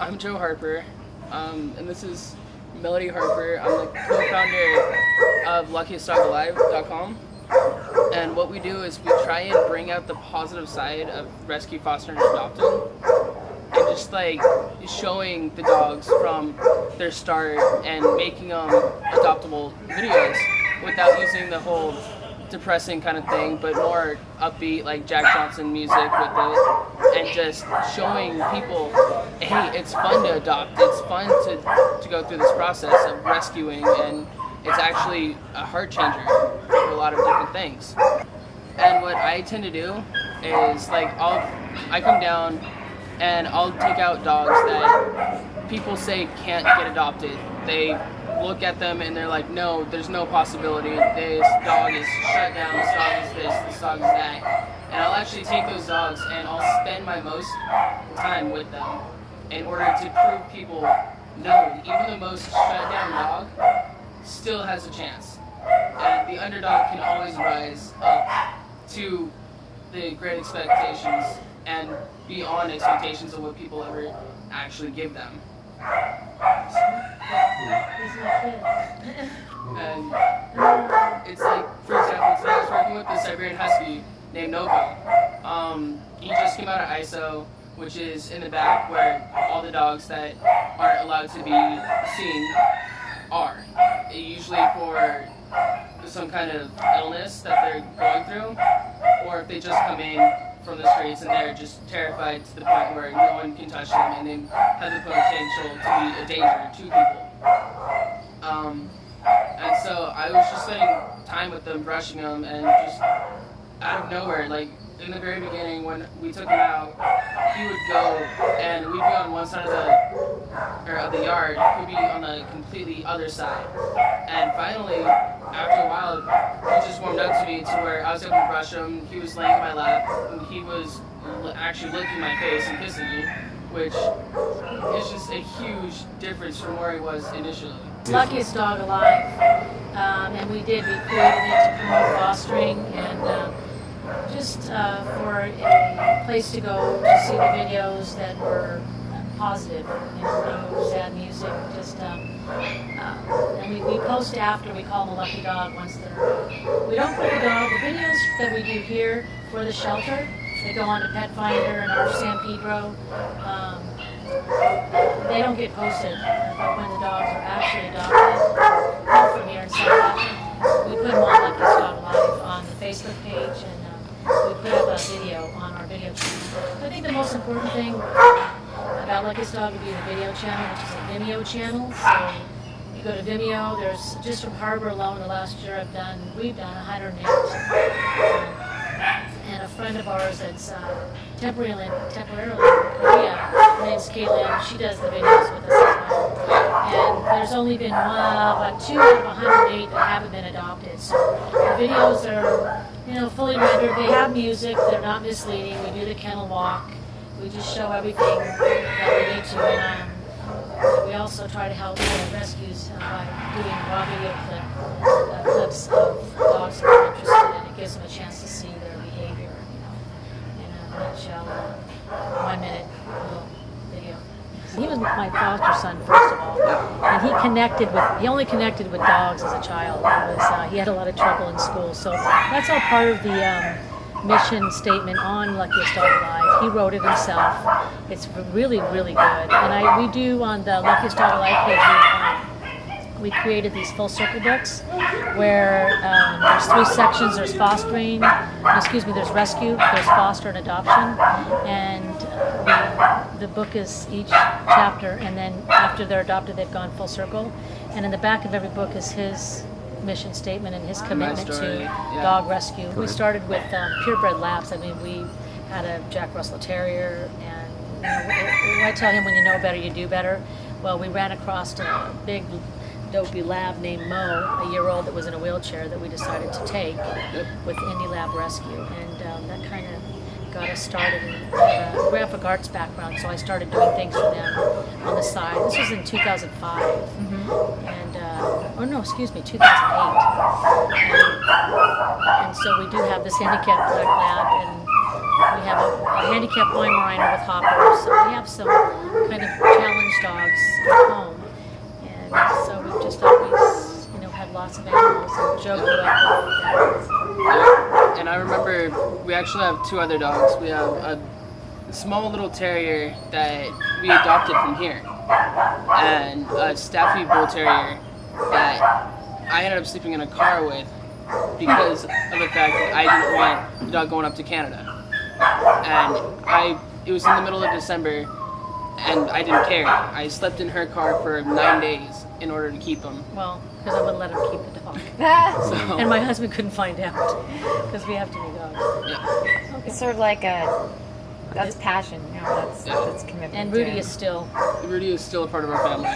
I'm Joe Harper, and this is Melody Harper. I'm the co-founder of LuckiestDogAlive.com, and what we do is we try and bring out the positive side of rescue, foster, and adopting, and just like showing the dogs from their start and making them adoptable videos without using the whole depressing kind of thing, but more upbeat, like Jack Johnson music with it, and just showing people, hey, it's fun to adopt, it's fun to go through this process of rescuing, and it's actually a heart changer for a lot of different things. And what I tend to do is like I come down and I'll take out dogs that people say can't get adopted. They look at them and they're like, no, there's no possibility. This dog is shut down, this dog is this dog is that. And I'll actually take those dogs and I'll spend my most time with them in order to prove people, no, even the most shut down dog still has a chance. And the underdog can always rise up to the great expectations and beyond expectations of what people ever actually give them. And it's like, for example, today I was working with this Siberian Husky named Nova. He just came out of ISO, which is in the back where all the dogs that aren't allowed to be seen are. Usually for some kind of illness that they're going through, or if they just come in from the streets and they're just terrified to the point where no one can touch them and they have the potential to be a danger to people. And so I was just spending time with them, brushing them, and just out of nowhere, like in the very beginning when we took him out, he would go and we'd be on one side of the yard, he'd be on the completely other side. And finally, after a while, he just warmed up to me to where I was able to brush him. He was laying in my lap, and he was actually licking my face and kissing me, which is just a huge difference from where he was initially. Luckiest Dog Alive, and we created it to promote fostering and just for a place to go to see the videos that were positive, no sad music, just and we post after. We call them a lucky dog once we don't put the videos that we do here for the shelter, they go on to Pet Finder and our San Pedro. They don't get posted, but when the dogs are actually adopted from here in South Africa, we put them on Luckiest Dog Alive on the Facebook page, and we put up a video on our video channel. I think the most important thing about Luckiest Dog would be the video channel, which is a Vimeo channel. So you go to Vimeo. There's just from Harper alone, the last year we've done 108. And a friend of ours that's temporarily in Korea, her name's Caitlin, she does the videos with us as well. And there's only been about 2 out of 108 that haven't been adopted. So the videos are, fully rendered. They have music. They're not misleading. We do the kennel walk. We just show everything that we need to. And we also try to help rescues by doing raw video clips of dogs that are interested, and it gives them a chance to see their behavior, in a nutshell, 1 minute little video. He was my foster son, first of all, and he only connected with dogs as a child. He had a lot of trouble in school, so that's all part of the mission statement on Luckiest Dog Alive. He wrote it himself. It's really, really good. And we do on the Luckiest Dog Alive page, we created these full circle books where there's 3 sections. There's there's rescue, there's foster and adoption. And the book is each chapter, and then after they're adopted, they've gone full circle. And in the back of every book is his mission statement and his commitment to dog rescue. We started with purebred labs. I mean, we had a Jack Russell Terrier, and I tell him, when you know better, you do better. Well, we ran across a big dopey lab named Mo, a year-old, that was in a wheelchair that we decided to take with Indie Lab Rescue, and that kind of got us started. I have a graphic arts background, so I started doing things for them on the side. This was in 2005, and 2008. And so we do have this handicapped black lab, and we have handicap Weimaraner with Harper. So we have some kind of challenge dogs at home. And so we've just always, had lots of animals and joked about them. And I remember we actually have 2 other dogs. We have a small little terrier that we adopted from here, and a Staffy Bull Terrier that I ended up sleeping in a car with because of the fact that I didn't want the dog going up to Canada. And it was in the middle of December, and I didn't care. I slept in her car for 9 days in order to keep him. Well, because I wouldn't let him keep the dog. So, And my husband couldn't find out because we have too many dogs. yeah. It's sort of like that's passion, that's commitment. And Rudy is still Rudy is still a part of our family.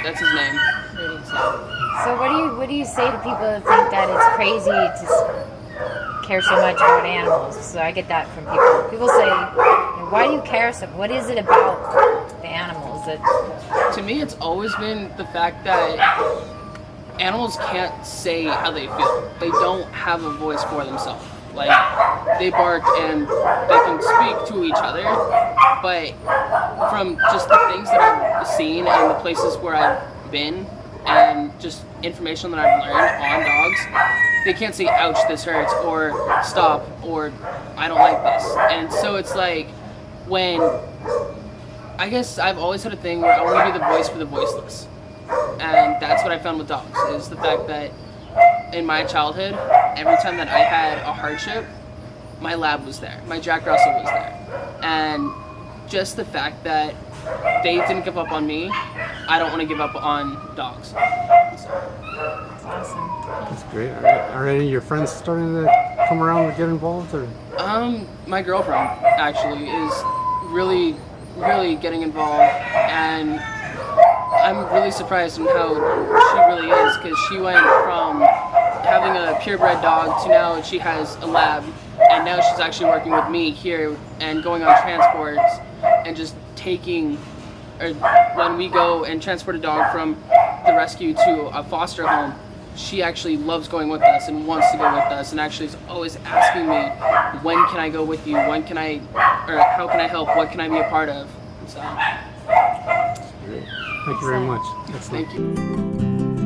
That's his name. Rudy. So what do you say to people that think that it's crazy to care so much about animals? So I get that from people. People say, why do you care so much? What is it about the animals that... To me, it's always been the fact that animals can't say how they feel. They don't have a voice for themselves. Like, they bark and they can speak to each other, but from just the things that I've seen and the places where I've been and just information that I've learned on dogs, they can't say, ouch, this hurts, or stop, or I don't like this. And so it's like, I guess I've always had a thing where I want to be the voice for the voiceless. And that's what I found with dogs, is the fact that in my childhood, every time that I had a hardship, my lab was there, my Jack Russell was there. And just the fact that they didn't give up on me, I don't want to give up on dogs. So. That's awesome. That's great. Are any of your friends starting to come around and get involved? Or? My girlfriend actually is really getting involved, and I'm really surprised in how she really is, because she went from having a purebred dog to now she has a lab, and now she's actually working with me here and going on transports and just when we go and transport a dog from the rescue to a foster home, she actually loves going with us and wants to go with us, and actually is always asking me, when can I go with you? How can I help? What can I be a part of? So. Thank you very much. Thank you.